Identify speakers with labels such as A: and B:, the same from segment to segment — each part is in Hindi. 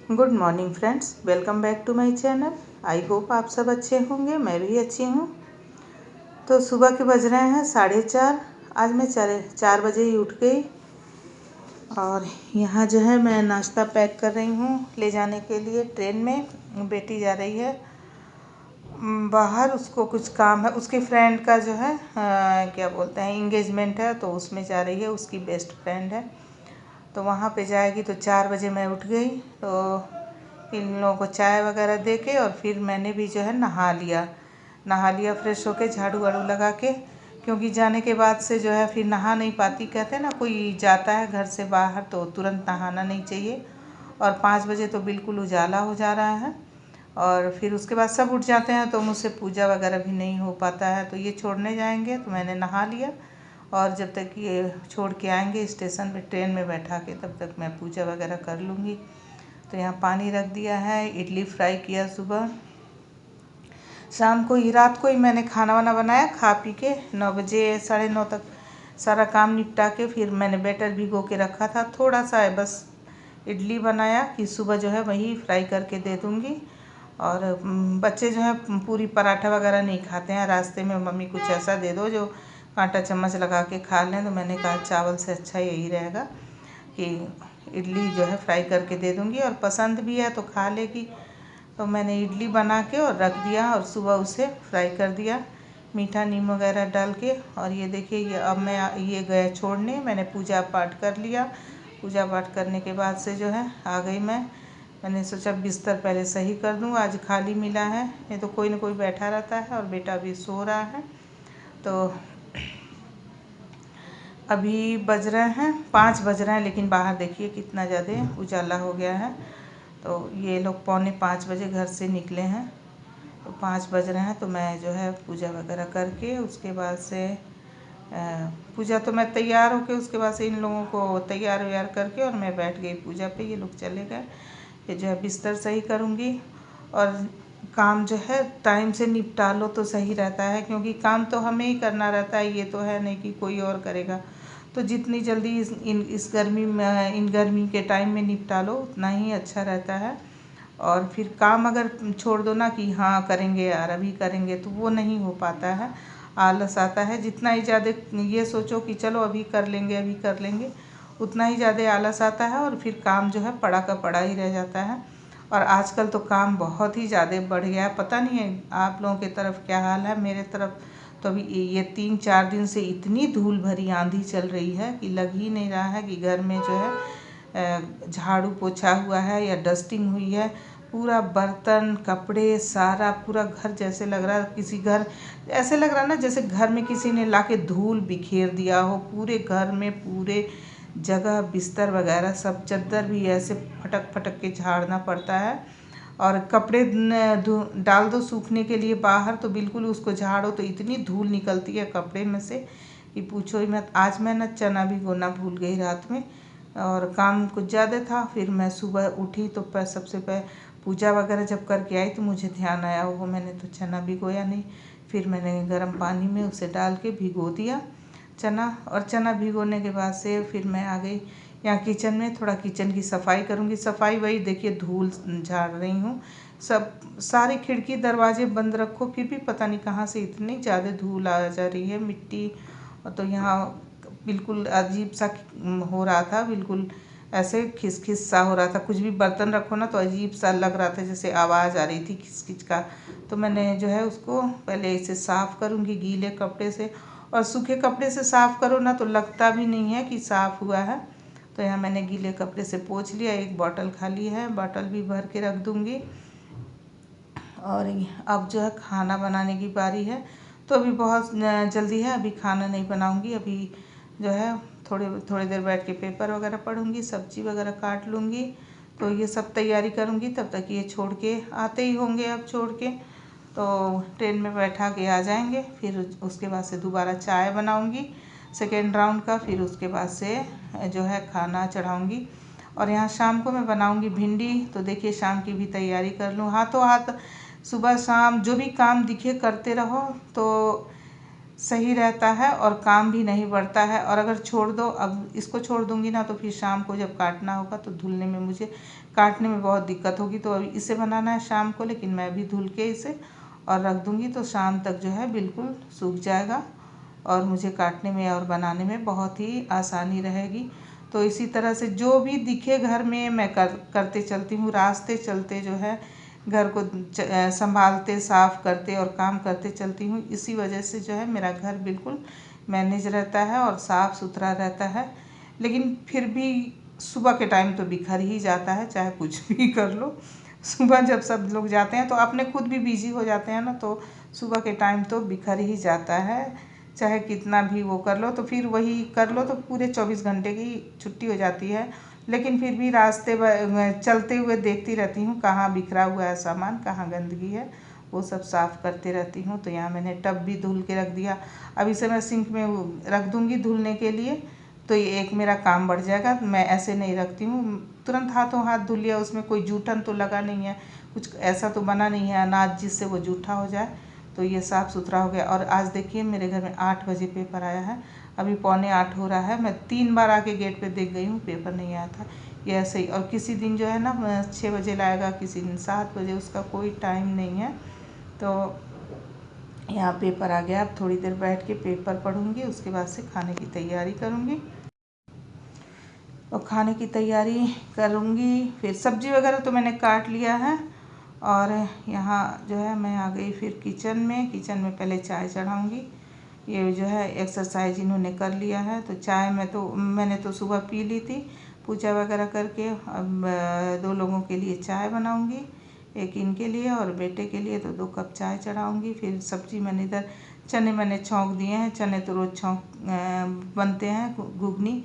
A: Good morning friends, welcome back to my channel. I hope आप सब अच्छे होंगे, मैं भी अच्छी हूँ। तो सुबह के बज रहे हैं 4:30। आज मैं 4 बजे ही उठ गई और यहाँ जो है मैं नाश्ता पैक कर रही हूँ ले जाने के लिए। ट्रेन में बेटी जा रही है बाहर, उसको कुछ काम है, उसके फ्रेंड का जो है क्या बोलते हैं इंगेजमेंट है, तो उसमें जा रही है, उसकी बेस्ट फ्रेंड है, तो वहाँ पे जाएगी। तो 4 बजे मैं उठ गई, तो इन लोगों को चाय वगैरह दे के और फिर मैंने भी जो है नहा लिया फ्रेश होके, झाड़ू वाड़ू लगा के, क्योंकि जाने के बाद से जो है फिर नहा नहीं पाती। कहते हैं ना, कोई जाता है घर से बाहर तो तुरंत नहाना नहीं चाहिए, और 5 बजे तो बिल्कुल उजाला हो जा रहा है और फिर उसके बाद सब उठ जाते हैं, तो मुझसे पूजा वगैरह भी नहीं हो पाता है। तो ये छोड़ने जाएंगे तो मैंने नहा लिया, और जब तक ये छोड़ के आएंगे स्टेशन पे ट्रेन में बैठा के, तब तक मैं पूजा वगैरह कर लूँगी। तो यहाँ पानी रख दिया है, इडली फ्राई किया सुबह। शाम को ही, रात को ही मैंने खाना वाना बनाया, खा पी के 9 बजे 9:30 तक सारा काम निपटा के फिर मैंने बैटर भिगो के रखा था। थोड़ा सा है बस इडली बनाया कि सुबह जो है वही फ्राई करके दे दूँगी। और बच्चे जो है पूरी पराठा वगैरह नहीं खाते हैं, रास्ते में मम्मी कुछ ऐसा दे दो जो कांटा चम्मच लगा के खा लें। तो मैंने कहा चावल से अच्छा यही रहेगा कि इडली जो है फ्राई करके दे दूँगी, और पसंद भी है तो खा लेगी। तो मैंने इडली बना के और रख दिया और सुबह उसे फ्राई कर दिया मीठा नीम वगैरह डाल के। और ये देखिए, ये अब मैं ये गया छोड़ने, मैंने पूजा पाठ कर लिया। पूजा पाठ करने के बाद से जो है आ गई मैंने सोचा बिस्तर पहले सही कर दूँ, आज खाली मिला है, ये तो कोई ना कोई बैठा रहता है, और बेटा भी सो रहा है। तो अभी बज रहे हैं 5 बज रहे हैं, लेकिन बाहर देखिए कितना ज़्यादा उजाला हो गया है। तो ये लोग 4:45 घर से निकले हैं, तो 5 बज रहे हैं। तो मैं जो है पूजा वगैरह करके उसके बाद से पूजा तो मैं तैयार होके उसके बाद से इन लोगों को तैयार व्यार करके और मैं बैठ गई पूजा पे। ये लोग चले गए, ये जो है बिस्तर सही करूँगी। और काम जो है टाइम से निपटा लो तो सही रहता है, क्योंकि काम तो हमें ही करना रहता है, ये तो है नहीं कि कोई और करेगा। तो जितनी जल्दी इस गर्मी में, इन गर्मी के टाइम में निपटा लो उतना ही अच्छा रहता है। और फिर काम अगर छोड़ दो ना कि हाँ करेंगे यार अभी करेंगे, तो वो नहीं हो पाता है, आलस आता है। जितना ही ज़्यादा ये सोचो कि चलो अभी कर लेंगे, उतना ही ज़्यादा आलस आता है, और फिर काम जो है पड़ा का पड़ा ही रह जाता है। और आजकल तो काम बहुत ही ज़्यादा बढ़ गया है। पता नहीं है आप लोगों की तरफ क्या हाल है, मेरे तरफ तो अभी ये 3-4 दिन से इतनी धूल भरी आंधी चल रही है कि लग ही नहीं रहा है कि घर में जो है झाड़ू पोछा हुआ है या डस्टिंग हुई है। पूरा बर्तन कपड़े सारा पूरा घर जैसे लग रहा है किसी घर, ऐसे लग रहा है ना जैसे घर में किसी ने लाके धूल बिखेर दिया हो पूरे घर में, पूरे जगह बिस्तर वगैरह सब, चादर भी ऐसे फटक फटक के झाड़ना पड़ता है। और कपड़े डाल दो सूखने के लिए बाहर, तो बिल्कुल उसको झाड़ो तो इतनी धूल निकलती है कपड़े में से कि पूछो ही मत। आज मैं ना चना भिगोना भूल गई रात में, और काम कुछ ज़्यादा था। फिर मैं सुबह उठी तो सबसे पहले पूजा वगैरह जब करके आई तो मुझे ध्यान आया, वो मैंने तो चना भिगोया नहीं। फिर मैंने गर्म पानी में उसे डाल के भिगो दिया चना, और चना भिगोने के बाद से फिर मैं आ गई यहाँ किचन में, थोड़ा किचन की सफाई करूँगी। सफाई वही देखिए धूल झाड़ रही हूँ, सब सारी खिड़की दरवाजे बंद रखो, फिर भी पता नहीं कहाँ से इतनी ज़्यादा धूल आ जा रही है, मिट्टी। तो यहाँ बिल्कुल अजीब सा हो रहा था, बिल्कुल ऐसे खिसखिस सा हो रहा था। कुछ भी बर्तन रखो ना तो अजीब सा लग रहा था, जैसे आवाज़ आ रही थी खिचखिच का। तो मैंने जो है उसको पहले इसे साफ़ करूँगी गीले कपड़े से, और सूखे कपड़े से साफ़ करो ना तो लगता भी नहीं है कि साफ़ हुआ है। तो यहाँ मैंने गीले कपड़े से पोंछ लिया। एक बॉटल खाली है, बॉटल भी भर के रख दूँगी। और अब जो है खाना बनाने की बारी है, तो अभी बहुत जल्दी है, अभी खाना नहीं बनाऊँगी। अभी जो है थोड़ी देर बैठ के पेपर वगैरह पढ़ूँगी, सब्ज़ी वगैरह काट लूँगी, तो ये सब तैयारी करूँगी। तब तक ये छोड़ के आते ही होंगे, अब छोड़ के तो ट्रेन में बैठा के आ जाएंगे। फिर उसके बाद से दोबारा चाय बनाऊँगी सेकेंड राउंड का, फिर उसके बाद से जो है खाना चढ़ाऊँगी। और यहाँ शाम को मैं बनाऊँगी भिंडी, तो देखिए शाम की भी तैयारी कर लूँ। हाथों हाथ सुबह शाम जो भी काम दिखे करते रहो, तो सही रहता है और काम भी नहीं बढ़ता है। और अगर छोड़ दो, अब इसको छोड़ दूंगी ना तो फिर शाम को जब काटना होगा तो धुलने में मुझे काटने में बहुत दिक्कत होगी। तो अभी इसे बनाना है शाम को, लेकिन मैं अभी धुल के इसे और रख दूंगी तो शाम तक जो है बिल्कुल सूख जाएगा और मुझे काटने में और बनाने में बहुत ही आसानी रहेगी। तो इसी तरह से जो भी दिखे घर में मैं करते चलती हूँ। रास्ते चलते जो है घर को संभालते, साफ़ करते और काम करते चलती हूँ। इसी वजह से जो है मेरा घर बिल्कुल मैनेज रहता है और साफ़ सुथरा रहता है। लेकिन फिर भी सुबह के टाइम तो बिखर ही जाता है, चाहे कुछ भी कर लो। सुबह जब सब लोग जाते हैं तो अपने खुद भी बिजी हो जाते हैं ना, तो सुबह के टाइम तो बिखर ही जाता है। चाहे कितना भी वो कर लो तो फिर वही कर लो तो पूरे 24 घंटे की छुट्टी हो जाती है। लेकिन फिर भी रास्ते चलते हुए देखती रहती हूँ कहाँ बिखरा हुआ है सामान, कहाँ गंदगी है, वो सब साफ़ करते रहती हूँ। तो यहाँ मैंने टब भी धुल के रख दिया। अब इसे मैं सिंक में रख दूँगी धुलने के लिए, तो ये एक मेरा काम बढ़ जाएगा। मैं ऐसे नहीं रखती हूँ, तुरंत हाथों हाथ धुल लिया, उसमें कोई जूठन तो लगा नहीं है, कुछ ऐसा तो बना नहीं है अनाज जिससे वो जूठा हो जाए। तो ये साफ़ सुथरा हो गया। और आज देखिए मेरे घर में 8 बजे पेपर आया है, अभी 7:45 हो रहा है। मैं 3 बार आके गेट पे देख गई हूँ, पेपर नहीं आया था। ये ऐसे ही, और किसी दिन जो है ना 6 बजे लाएगा, किसी दिन 7 बजे, उसका कोई टाइम नहीं है। तो यहाँ पेपर आ गया। अब थोड़ी देर बैठ के पेपर पढ़ूँगी, उसके बाद से खाने की तैयारी करूँगी। और खाने की तैयारी करूँगी, फिर सब्ज़ी वगैरह तो मैंने काट लिया है। और यहाँ जो है मैं आ गई फिर किचन में पहले चाय चढ़ाऊँगी। ये जो है एक्सरसाइज इन्होंने कर लिया है, तो चाय मैंने तो सुबह पी ली थी पूजा वगैरह करके। अब 2 लोगों के लिए चाय बनाऊँगी, एक इनके लिए और बेटे के लिए, तो 2 कप चाय चढ़ाऊँगी। फिर सब्ज़ी मैंने इधर चने मैंने छौंक दिए हैं, चने तो रोज़ बनते हैं घुगनी,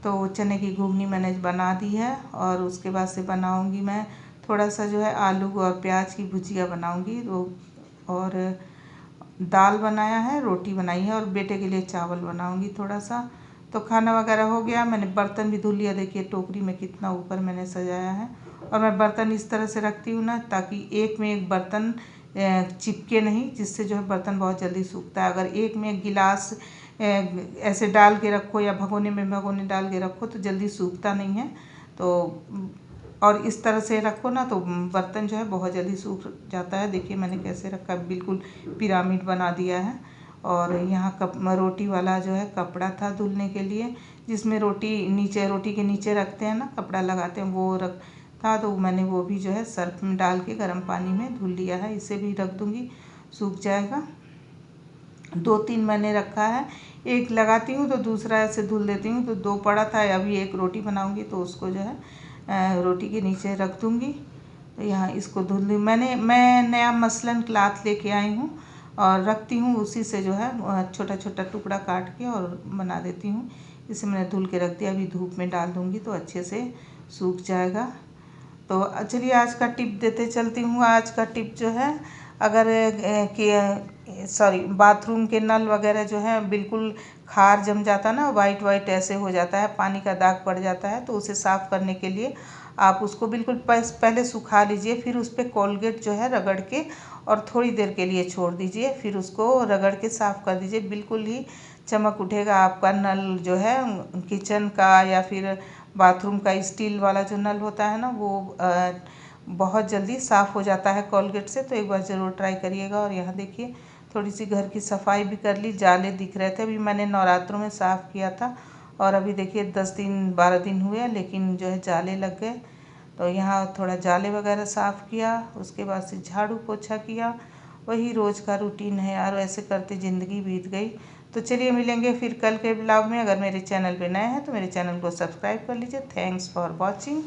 A: तो चने की घुगनी मैंने बना दी है। और उसके बाद से बनाऊँगी मैं थोड़ा सा जो है आलू और प्याज की भुजिया बनाऊँगी। और दाल बनाया है, रोटी बनाई है और बेटे के लिए चावल बनाऊँगी थोड़ा सा। तो खाना वगैरह हो गया। मैंने बर्तन भी धुल लिया, देखिए टोकरी में कितना ऊपर मैंने सजाया है। और मैं बर्तन इस तरह से रखती हूँ ना, ताकि एक में एक बर्तन चिपके नहीं, जिससे जो है बर्तन बहुत जल्दी सूखता है। अगर एक में एक गिलास ऐसे डाल के रखो या भगोने डाल के रखो तो जल्दी सूखता नहीं है। तो और इस तरह से रखो ना तो बर्तन जो है बहुत जल्दी सूख जाता है। देखिए मैंने कैसे रखा, बिल्कुल पिरामिड बना दिया है। और यहाँ रोटी वाला जो है कपड़ा था धुलने के लिए, जिसमें रोटी के नीचे रखते हैं ना, कपड़ा लगाते हैं, वो था। तो मैंने वो भी जो है सर्फ में डाल के गर्म पानी में धुल लिया है। इसे भी रख दूँगी, सूख जाएगा। 2-3 मैंने रखा है, एक लगाती हूँ तो दूसरा ऐसे धुल देती हूँ। तो 2 पड़ा था, अभी एक रोटी बनाऊँगी तो उसको जो है रोटी के नीचे रख दूँगी। तो यहाँ इसको धुल दी मैं नया मसलन क्लॉथ लेके आई हूँ और रखती हूँ, उसी से जो है छोटा छोटा टुकड़ा काट के और बना देती हूँ। इसे मैंने धुल के रख दिया, अभी धूप में डाल दूँगी तो अच्छे से सूख जाएगा। तो चलिए आज का टिप देते चलती हूँ। आज का टिप जो है, अगर बाथरूम के नल वगैरह जो है बिल्कुल खार जम जाता ना, वाइट वाइट ऐसे हो जाता है, पानी का दाग पड़ जाता है, तो उसे साफ़ करने के लिए आप उसको बिल्कुल पहले सुखा लीजिए। फिर उस पर कोलगेट जो है रगड़ के और थोड़ी देर के लिए छोड़ दीजिए, फिर उसको रगड़ के साफ़ कर दीजिए। बिल्कुल ही चमक उठेगा आपका नल जो है किचन का या फिर बाथरूम का। स्टील वाला जो नल होता है ना, वो बहुत जल्दी साफ़ हो जाता है कोलगेट से। तो एक बार ज़रूर ट्राई करिएगा। और यहाँ देखिए थोड़ी सी घर की सफाई भी कर ली, जाले दिख रहे थे, अभी मैंने नवरात्रों में साफ़ किया था। और अभी देखिए 10 दिन 12 दिन हुए, लेकिन जो है जाले लग गए। तो यहाँ थोड़ा जाले वगैरह साफ़ किया, उसके बाद से झाड़ू पोछा किया। वही रोज़ का रूटीन है यार, ऐसे करते ज़िंदगी बीत गई। तो चलिए मिलेंगे फिर कल के ब्लॉग में। अगर मेरे चैनल पे नए हैं तो मेरे चैनल को सब्सक्राइब कर लीजिए। Thanks for watching.